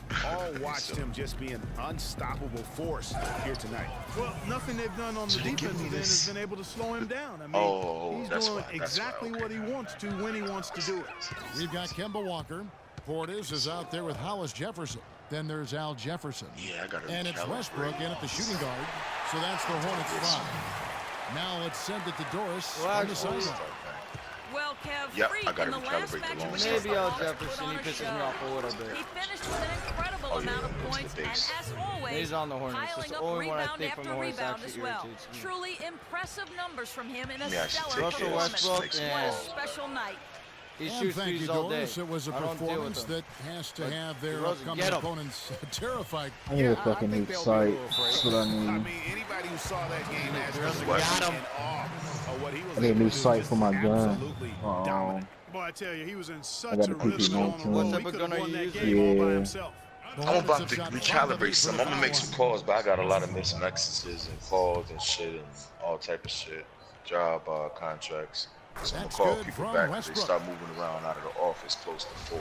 We've all watched him just be an unstoppable force here tonight. Well, nothing they've done on the defensive end has been able to slow him down. I mean, he's doing exactly what he wants to when he wants to do it. We've got Kemba Walker. Portis is out there with Hollis Jefferson. Then there's Al Jefferson. Yeah, I got to. And it's Westbrook in at the shooting guard. So that's the Hornets 5. Now let's send it to Doris on the sideline. Well, Kev, yep, I got to recalibrate the long stuff. Maybe Al Jefferson, he pisses me off a little bit. He finished with an incredible amount of points, and as always, he's on the Hornets. piling up rebound after rebound as well. Truly impressive numbers from him in a stellar performance. What a special night. He shoots threes all day. It was a performance that has to have their upcoming opponents terrified. I need a fucking new site. That's what I need. I mean, anybody who saw that game I need a new sight for my gun. Boy, I tell you, he was in such got a a PP rhythm. 19. What type of gun are you using? All by himself. I'm about to recalibrate some. I'm gonna make some calls, but I got a lot of missing exes and calls and shit and all type of shit. Job contracts. So I'm gonna call people back because they start moving around out of the office close to 4.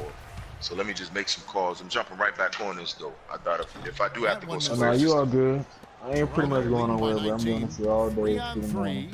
So let me just make some calls. I'm jumping right back on this though. I thought if I do have to go somewhere. No, you all good. I ain't pretty much going nowhere, but I'm doing this all day.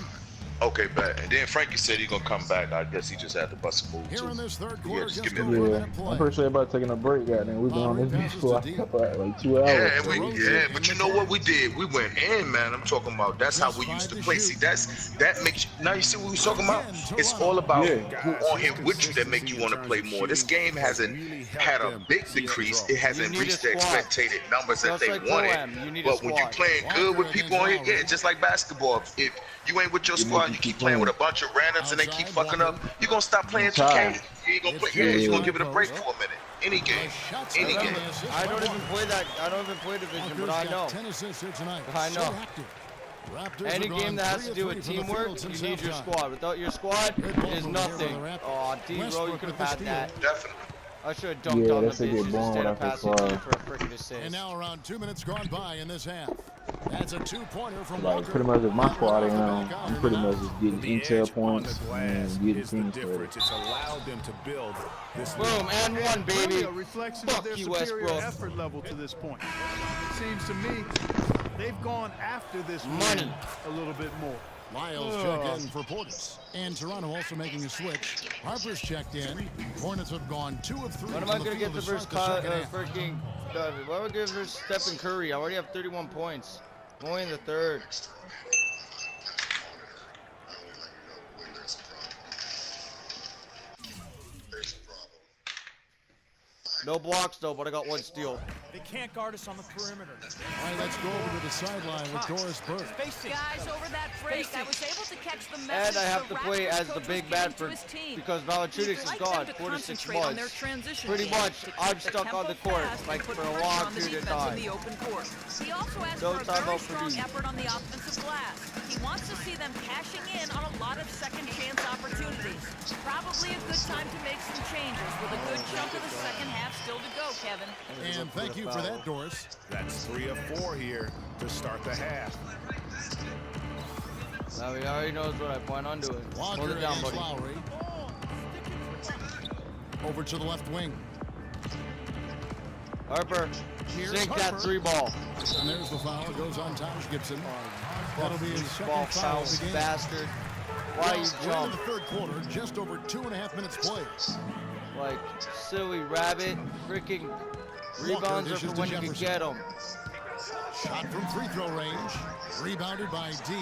Okay, bet. And then Frankie said he's gonna come back. I guess he just had to bust a move too. Yeah, just give me a minute. I'm pretty sure everybody taking a break, goddamn. We've been on this bitch for like 2 hours. Yeah, but you know what we did? We went in, man. I'm talking about that's how we used to play. See, that makes you, now you see what we was talking about? It's all about who on here with you that make you want to play more. This game hasn't had a big decrease. It hasn't reached the expected numbers that they wanted. But when you're playing good with people on here, yeah, just like basketball. If you ain't with your squad, you keep playing with a bunch of randoms and they keep fucking up, you're gonna stop playing 2K. You ain't gonna play, you're gonna give it a break for a minute. Any game. Any game. I don't even play that. I don't even play Division, but I know. I know. Any game that has to do with teamwork, you need your squad. Without your squad, it is nothing. Oh, D-Row, you could have had that. Definitely. I should have dunked on the bitch instead of passing it for a freaking assist. And now around 2 minutes gone by in this half. That's a 2-pointer from Like Walker. pretty much with my squad, you know, I'm pretty much just getting intel points and getting team credit. It's allowed them to build this. Boom, and one, baby. A reflection of their superior effort level to this point. It seems to me they've gone after this money a little bit more. Lyles check in for Portis. And Toronto also making a switch. Harper's checked in. Hornets have gone 2 of 3. What am I going to get the first freaking... What am I going to give versus Stephen Curry? I already have 31 points. I'm only in the third. No blocks though, but I got 1 steal. They can't guard us on the perimeter. All right, let's go over to the sideline with Doris Burke. Guys, over that break, I was able to catch the And message I have to play as the big bad for because Valanciunas is gone 4 to 6 months. Pretty much, I'm stuck on the court like for a long period of time. He also asked for a very strong effort on the offensive glass. He wants to see them cashing in on a lot of second chance opportunities. Probably a good time to make some changes with a good chunk of the second half still to go, Kevin. And thank you for that, Doris. That's 3 of 4 here to start the half. Now he already knows what I plan on doing. Walker it down, buddy. Lowry. Over to the left wing. Harper, sink that 3 ball. And there's the foul. It goes on Taj Gibson. That'll be his second foul of the game. Bastard. Why you We're jump? in the third quarter, just over 2.5 minutes played. Like silly rabbit, freaking rebounds are for when you can get them. Shot from free throw range, rebounded by D.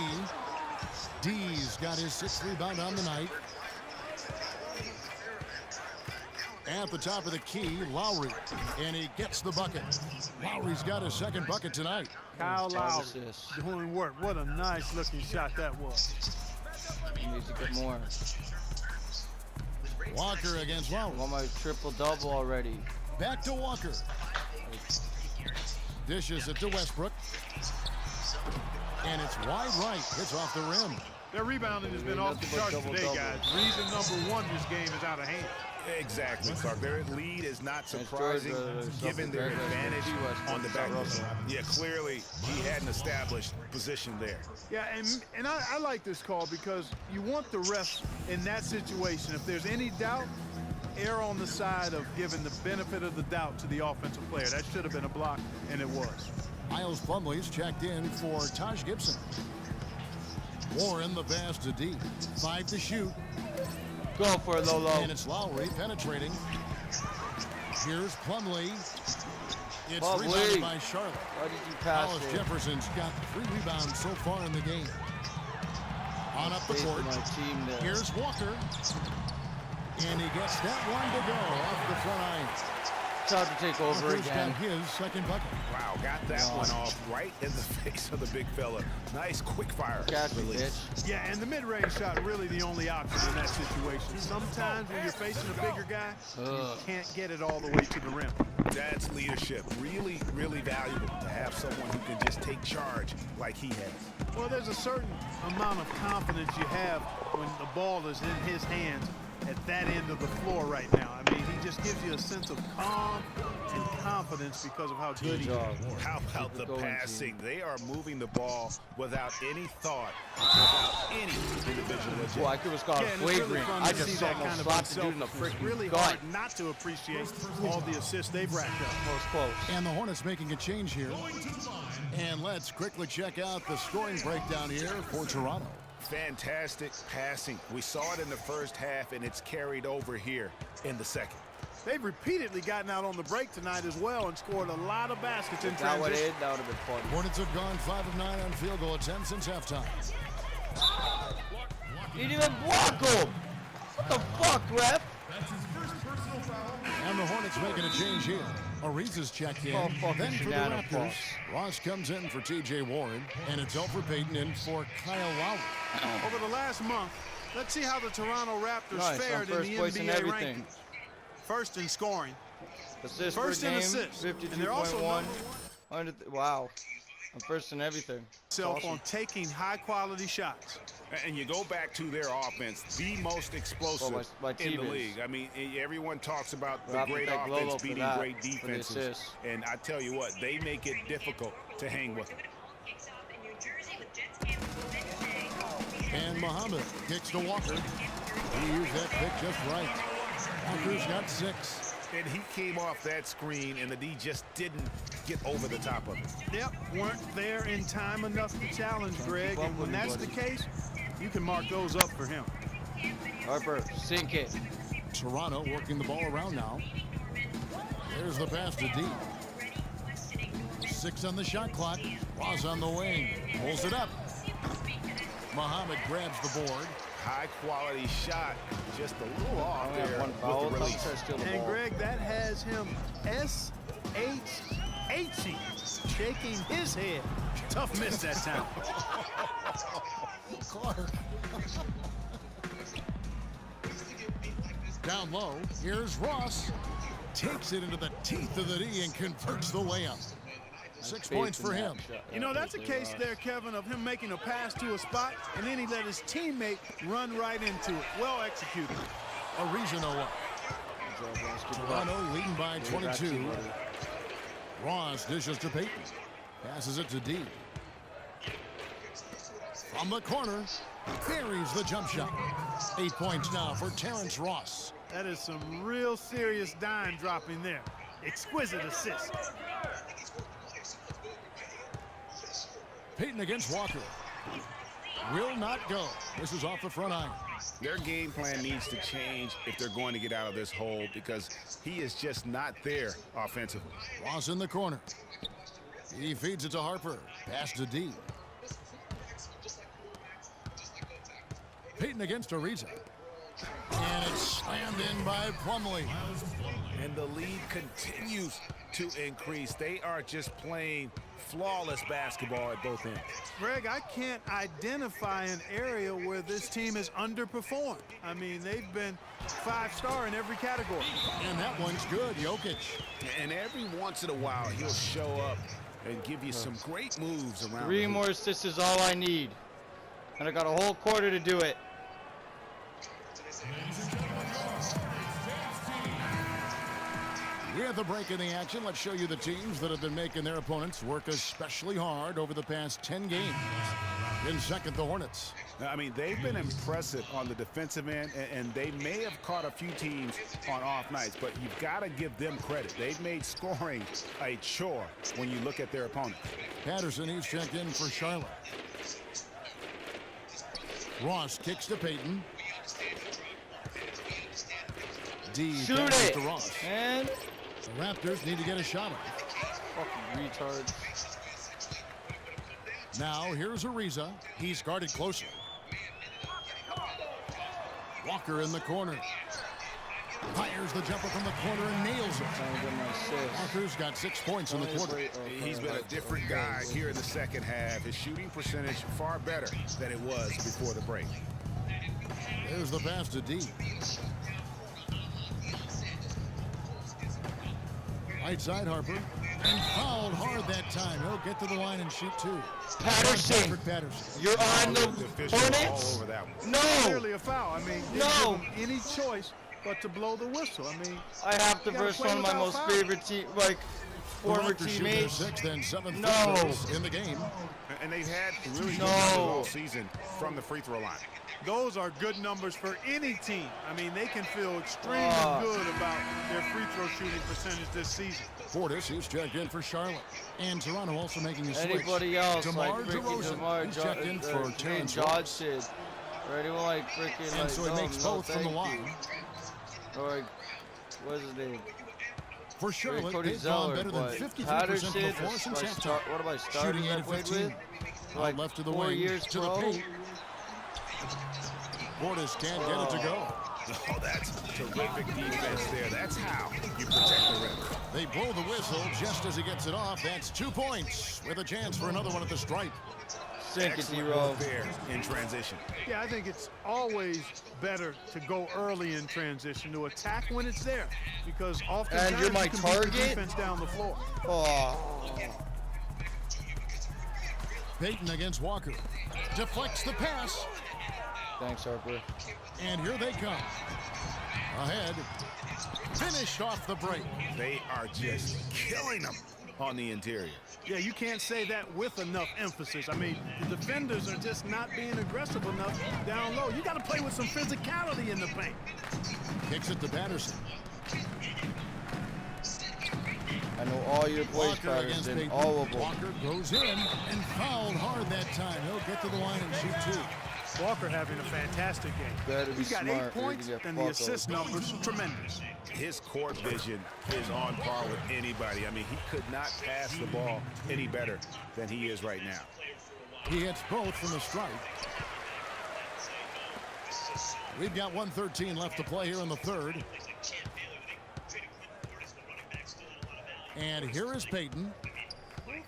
D's got his 6th rebound on the night. At the top of the key, Lowry, and he gets the bucket. Lowry's got his 2nd bucket tonight. Kyle Lowry doing work. What a nice looking shot that was. He needs to get more. Walker against Lowry. I want my triple-double already. Back to Walker. Dishes it to Westbrook. And it's wide right. Hits off the rim. Their rebounding has been off the charts today, guys. Reason number 1, this game is out of hand. Exactly, Clark. Their lead is not surprising given their advantage on the back. Yeah, clearly he had an established position there. Yeah, and I like this call because you want the refs in that situation. If there's any doubt, err on the side of giving the benefit of the doubt to the offensive player. That should have been a block, and it was. Miles Plumlee's checked in for Taj Gibson. Warren the pass to D. 5 to shoot. Go for it, Lolo. And it's Lowry penetrating. Here's Plumlee. It's Plumlee. rebounded by Charlotte. Why did you pass Hollis it? Jefferson's got 3 rebounds so far in the game. On up the court. Here's Walker. And he gets that one to go off the front line. Time to take over Walker's again. got his second bucket. Wow, got that one off right in the face of the big fella. Nice quick fire. Catch me, bitch. Yeah, and the mid-range shot really the only option in that situation. Sometimes when you're facing a bigger guy, you can't get it all the way to the rim. That's leadership. Really, really valuable to have someone who can just take charge like he has. Well, there's a certain amount of confidence you have when the ball is in his hands at that end of the floor right now. I mean, he just gives you a sense of calm and confidence because of how good he is. How about the passing? They are moving the ball without any thought, without any individual agenda. Boy, I could have got a flagrant. I just almost slapped the dude in the It's freaking really gut. hard not to appreciate all the assists they've racked up. That was close. And the Hornets making a change here. And let's quickly check out the scoring breakdown here for Toronto. Fantastic passing. We saw it in the first half, and it's carried over here in the second. They've repeatedly gotten out on the break tonight as well and scored a lot of baskets in That would transition. have been fun. Hornets have gone 5 of 9 on field goal attempts since halftime. He didn't even block him. What the fuck, ref? And the Hornets making a change here. Ariza's checked in. Oh, fucking Then for the Shanano Raptors, false. Ross comes in for T.J. Warren, and it's Elfrid Payton in for Kyle Lowry. Over the last month, let's see how the Toronto Raptors Nice, fared on in first the place in NBA everything. rankings. First in scoring, Assists first per in game, assists. And they're 52.1. also Wow. I'm first in everything. self Awesome. on taking high-quality shots. And you go back to their offense, the most explosive my in team the is. league. I mean, everyone talks about Well, the I have to great thank Lolo offense for beating that, great for the defenses. assists. And I tell you what, they make it difficult to hang with them. And Muhammad kicks to Walker. He used that pick just right. Walker's got 6. And he came off that screen, and the D just didn't get over the top of it. Yep, weren't there in time enough to challenge Greg, and when that's the case, you can mark those up for him. Harper, sink it. Toronto working the ball around now. There's the pass to D. 6 on the shot clock. Ross on the wing. Pulls it up. Muhammad grabs the board. High quality shot, just a little off I have there one with foul. the release. And Greg, that has him S-H-H-E, shaking his head. Tough miss that time. Clark. Down low, here's Ross. Takes it into the teeth of the D and converts the layup. 6 points for him. You know, that's a case there, Kevin, of him making a pass to a spot, and then he let his teammate run right into it. Well executed. Ariza no up. Toronto leading by 22. Ross dishes to Payton. Passes it to D. From the corner, buries the jump shot. 8 points now for Terrence Ross. That is some real serious dime dropping there. Exquisite assist. Payton against Walker. Will not go. This is off the front iron. Their game plan needs to change if they're going to get out of this hole, because he is just not there offensively. Ross in the corner. He feeds it to Harper. Pass to D. Payton against Ariza. And it's slammed in by Plumlee. And the lead continues to increase. They are just playing flawless basketball at both ends. Greg, I can't identify an area where this team has underperformed. I mean, they've been 5-star in every category. And that one's good, Jokic. And every once in a while, he'll show up and give you some great moves around. 3 more assists is all I need. And I got a whole quarter to do it. We have the break in the action. Let's show you the teams that have been making their opponents work especially hard over the past 10 games. In second, the Hornets. I mean, they've been impressive on the defensive end, and they may have caught a few teams on off nights, but you've got to give them credit. They've made scoring a chore when you look at their opponent. Patterson, he's checked in for Charlotte. Ross kicks to Payton. D passes to Ross. And the Raptors need to get a shot off. Fucking retard. Now here's Ariza. He's guarded closer. Walker in the corner. Fires the jumper from the corner and nails it. Walker's got 6 points in the quarter. He's been a different guy here in the second half. His shooting percentage far better than it was before the break. There's the pass to D. Right side Harper. And fouled hard that time. He'll get to the line and shoot two. Patterson, you're on the Hornets? No! Clearly a foul. I mean, no! Any choice but to blow the whistle. I mean, I have to verse one of my most favorite former teammates. No! In the game. And they've had really good numbers all season from the free throw line. Those are good numbers for any team. I mean, they can feel extremely good about their free throw shooting percentage this season. Portis, he's checked in for Charlotte. And Toronto also making a switch. Anybody else DeMar like DeRozan, he's checked in for Terrence Johnson. Or anyone like freaking and like, so he makes both from the line. Or like, what's his name? For Charlotte, Cody they've Zeller, gone better than 53% before since halftime. What about starters Shooting 8 of 15. Like left to the 4 wing, years to the paint. Portis can't get it to go. Oh, that's terrific defense there. That's how you protect the rim. They blow the whistle just as he gets it off. That's 2 points with a chance for another one at the stripe. Sink it, D-Roll. There in transition. Yeah, I think it's always better to go early in transition, to attack when it's there, because oftentimes and you're my you can target? beat the defense down the floor. Payton against Walker. Deflects the pass. Thanks, Harper. And here they come. Ahead. Finished off the break. They are just killing them on the interior. Yeah, you can't say that with enough emphasis. I mean, the defenders are just not being aggressive enough down low. You got to play with some physicality in the paint. Kicks it to Patterson. I know all your plays, Patterson, all of them. Walker goes in and fouled hard that time. He'll get to the line and shoot two. Walker having a fantastic game. He's got 8 points, and the assist numbers tremendous. His court vision is on par with anybody. I mean, he could not pass the ball any better than he is right now. He hits both from the stripe. We've got 1:13 left to play here in the third. And here is Payton. He's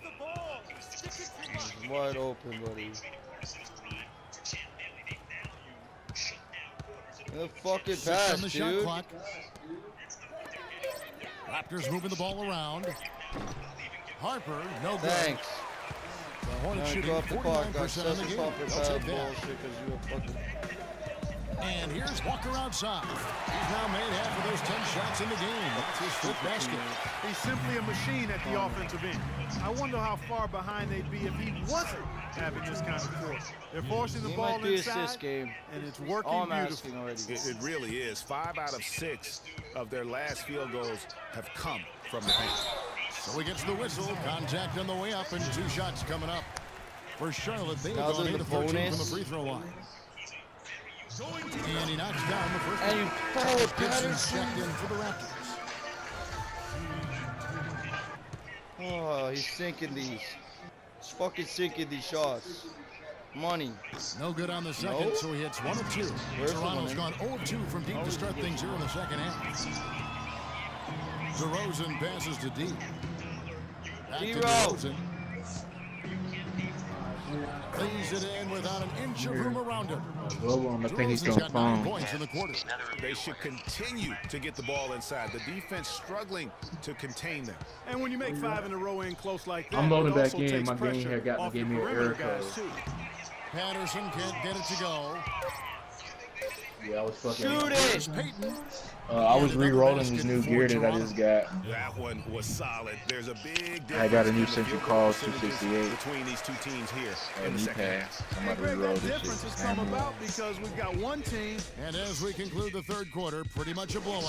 wide open, buddy. The fucking pass, on the dude. Shot clock. Raptors moving the ball around. Harper, no good. Thanks. The Hornets shooting 49% of the game. I'll take that. And here's Walker outside. He's now made half of those 10 shots in the game. That's his fifth basket. He's simply a machine at the offensive end. I wonder how far behind they'd be if he wasn't having this kind of force. They're forcing the ball inside, and it's working beautifully. It really is. 5 out of 6 of their last field goals have come from the paint. So he gets the whistle. Contact on the way up, and 2 shots coming up. For Charlotte, they've gone 8 of 13 from the free throw line. And he knocks down the first one. And forward Patterson checked in for the Raptors. Oh, he's sinking these. He's fucking sinking these shots. Money. No good on the second, so he hits 1 of 2. Toronto's gone 0 of 2 from deep to start things here in the second half. DeRozan passes to D. Back to DeRozan. Lays it in without an inch of room around him. I think he's going to got 9 points in the quarter. They should continue to get the ball inside. The defense struggling to contain them. And when you make 5 in a row in close like that, I'm loading back in. My game here gave me an error code. Patterson can't get it to go. Yeah, I was fucking. Shoot it! I was re-rolling this new gear that I just got. That one was solid. There's a big difference. I got a new Central Calls 268. between these two teams here in the knee second pad. half. I'm about to Greg, re-roll that this difference shit. has come about because we've got one team. And as we conclude the third quarter, pretty much a blowout.